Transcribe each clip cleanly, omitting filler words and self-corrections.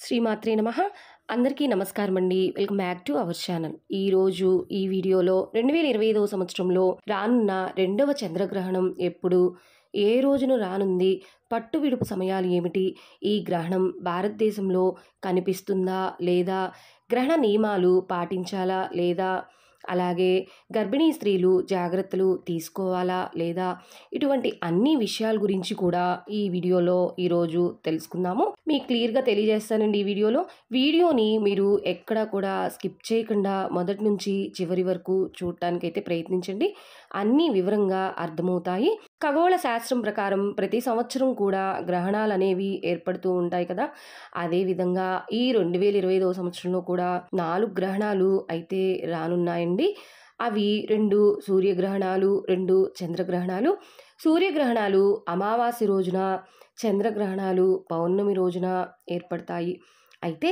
శ్రీమాత్రే నమః. అందరికీ నమస్కారం అండి. Welcome back to our channel. ఈరోజు ఈ వీడియోలో 2025వ సంవత్సరంలో రానున్న రెండవ చంద్రగ్రహణం ఎప్పుడు, ఏ రోజున రానుంది, పట్టు విడుపు సమయాలు ఏమిటి, ఈ గ్రహణం భారతదేశంలో కనిపిస్తుందా లేదా, గ్రహణ నియమాలు పాటించాలా లేదా, అలాగే గర్భిణీ స్త్రీలు జాగ్రత్తలు తీసుకోవాలా లేదా, ఇటువంటి అన్ని విషయాల గురించి కూడా ఈ వీడియోలో ఈరోజు తెలుసుకుందాము. మీకు క్లియర్గా తెలియజేస్తానండి ఈ వీడియోని మీరు ఎక్కడా కూడా స్కిప్ చేయకుండా మొదటి నుంచి చివరి వరకు చూడటానికైతే ప్రయత్నించండి. అన్నీ వివరంగా అర్థమవుతాయి. ఖగోళ శాస్త్రం ప్రకారం ప్రతి సంవత్సరం కూడా గ్రహణాలు అనేవి ఏర్పడుతూ ఉంటాయి కదా. అదేవిధంగా ఈ 2025వ సంవత్సరంలో కూడా 4 గ్రహణాలు అయితే రానున్నాయండి. అవి 2 సూర్యగ్రహణాలు, 2 చంద్రగ్రహణాలు. సూర్యగ్రహణాలు అమావాస్య రోజున, చంద్రగ్రహణాలు పౌర్ణమి రోజున ఏర్పడతాయి. అయితే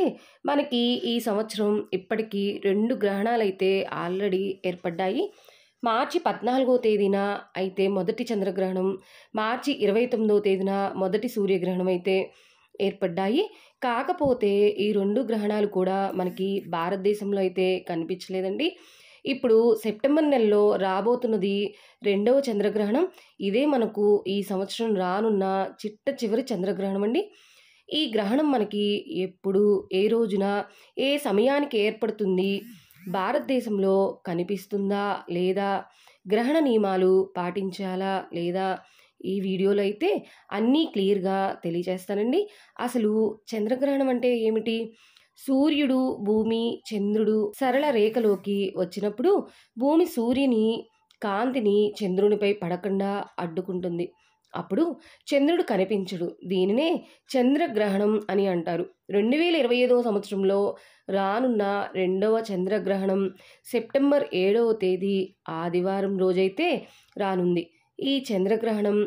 మనకి ఈ సంవత్సరం ఇప్పటికీ 2 గ్రహణాలు అయితే ఆల్రెడీ ఏర్పడ్డాయి. మార్చి 14వ తేదీన అయితే మొదటి చంద్రగ్రహణం, మార్చి 29వ తేదీన మొదటి సూర్యగ్రహణం అయితే ఏర్పడ్డాయి. కాకపోతే ఈ 2 గ్రహణాలు కూడా మనకి భారతదేశంలో అయితే కనిపించలేదండి. ఇప్పుడు సెప్టెంబర్ నెలలో రాబోతున్నది 2వ చంద్రగ్రహణం. ఇదే మనకు ఈ సంవత్సరం రానున్న చివరి చంద్రగ్రహణం అండి. ఈ గ్రహణం మనకి ఎప్పుడు, ఏ రోజున, ఏ సమయానికి ఏర్పడుతుంది, భారతదేశంలో కనిపిస్తుందా లేదా, గ్రహణ నియమాలు పాటించాలా లేదా, ఈ వీడియోలో అయితే అన్నీ క్లియర్గా తెలియజేస్తానండి. అసలు చంద్రగ్రహణం అంటే ఏమిటి? సూర్యుడు, భూమి, చంద్రుడు సరళ రేఖలోకి వచ్చినప్పుడు భూమి సూర్యుని కాంతిని చంద్రునిపై పడకుండా అడ్డుకుంటుంది. అప్పుడు చంద్రుడు కనిపించడు. దీనినే చంద్రగ్రహణం అని అంటారు. 2025వ సంవత్సరంలో రానున్న రెండవ చంద్రగ్రహణం సెప్టెంబర్ 7వ తేదీ ఆదివారం రోజైతే రానుంది. ఈ చంద్రగ్రహణం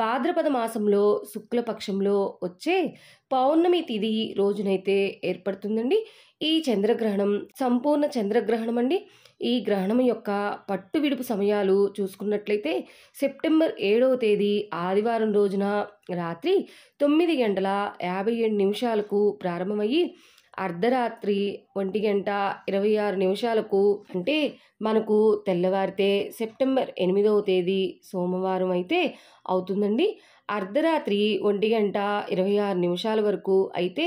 భాద్రపద మాసంలో శుక్లపక్షంలో వచ్చే పౌర్ణమి తిథి రోజునైతే ఏర్పడుతుందండి. ఈ చంద్రగ్రహణం సంపూర్ణ చంద్రగ్రహణం అండి. ఈ గ్రహణం యొక్క పట్టు విడుపు సమయాలు చూసుకున్నట్లయితే సెప్టెంబర్ 7వ తేదీ ఆదివారం రోజున రాత్రి 9:57 ప్రారంభమయ్యి అర్ధరాత్రి 1:26 అంటే మనకు తెల్లవారితే సెప్టెంబర్ 8వ తేదీ సోమవారం అయితే అవుతుందండి. అర్ధరాత్రి 1:26 వరకు అయితే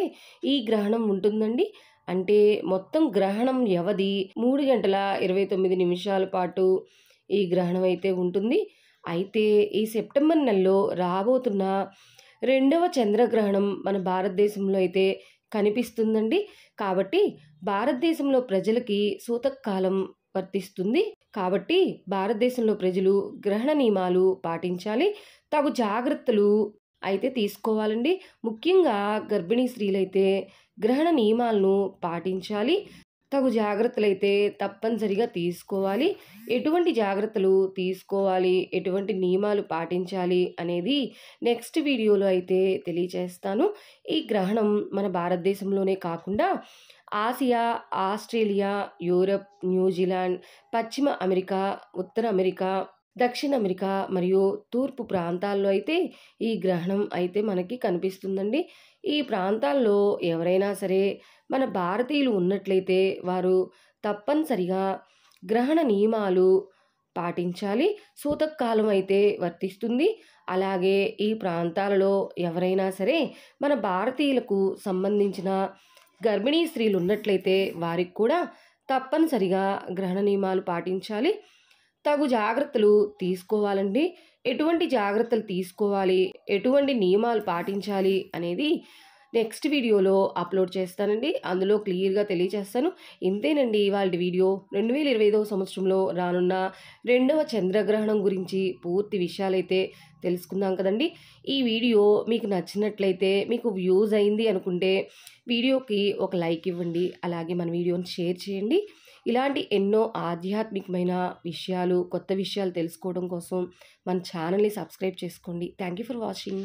ఈ గ్రహణం ఉంటుందండి. అంటే మొత్తం గ్రహణం వ్యవధి 3:29 పాటు ఈ గ్రహణం అయితే ఉంటుంది. అయితే ఈ సెప్టెంబర్ నెలలో రాబోతున్న రెండవ చంద్రగ్రహణం మన భారతదేశంలో అయితే కనిపిస్తుందండి. కాబట్టి భారతదేశంలో ప్రజలకి సూతకాలం వర్తిస్తుంది. కాబట్టి భారతదేశంలో ప్రజలు గ్రహణ నియమాలు పాటించాలి, తగు జాగ్రత్తలు అయితే తీసుకోవాలండి. ముఖ్యంగా గర్భిణీ స్త్రీలైతే గ్రహణ నియమాలను పాటించాలి, తగు జాగ్రత్తలు అయితే తప్పనిసరిగా తీసుకోవాలి. ఎటువంటి జాగ్రత్తలు తీసుకోవాలి, ఎటువంటి నియమాలు పాటించాలి అనేది నెక్స్ట్ వీడియోలో అయితే తెలియజేస్తాను. ఈ గ్రహణం మన భారతదేశంలోనే కాకుండా ఆసియా, ఆస్ట్రేలియా, యూరప్, న్యూజిలాండ్, పశ్చిమ అమెరికా, ఉత్తర అమెరికా, దక్షిణ అమెరికా మరియు తూర్పు ప్రాంతాల్లో అయితే ఈ గ్రహణం అయితే మనకి కనిపిస్తుందండి. ఈ ప్రాంతాల్లో ఎవరైనా సరే మన భారతీయులు ఉన్నట్లయితే వారు తప్పనిసరిగా గ్రహణ నియమాలు పాటించాలి. సూతకాలం అయితే వర్తిస్తుంది. అలాగే ఈ ప్రాంతాలలో ఎవరైనా సరే మన భారతీయులకు సంబంధించిన గర్భిణీ స్త్రీలు ఉన్నట్లయితే వారికి కూడా తప్పనిసరిగా గ్రహణ నియమాలు పాటించాలి, తగు జాగ్రత్తలు తీసుకోవాలండి. ఎటువంటి జాగ్రత్తలు తీసుకోవాలి, ఎటువంటి నియమాలు పాటించాలి అనేది నెక్స్ట్ వీడియోలో అప్లోడ్ చేస్తానండి. అందులో క్లియర్గా తెలియజేస్తాను. ఇంతేనండి ఇవాళ వీడియో. 2025వ సంవత్సరంలో రానున్న రెండవ చంద్రగ్రహణం గురించి పూర్తి విషయాలైతే తెలుసుకుందాం కదండి. ఈ వీడియో మీకు నచ్చినట్లయితే, మీకు వ్యూస్ అయింది అనుకుంటే వీడియోకి ఒక లైక్ ఇవ్వండి. అలాగే మన వీడియోని షేర్ చేయండి. ఇలాంటి ఎన్నో ఆధ్యాత్మికమైన విషయాలు, కొత్త విషయాలు తెలుసుకోవడం కోసం మన ఛానల్ని సబ్స్క్రైబ్ చేసుకోండి. Thank you for watching.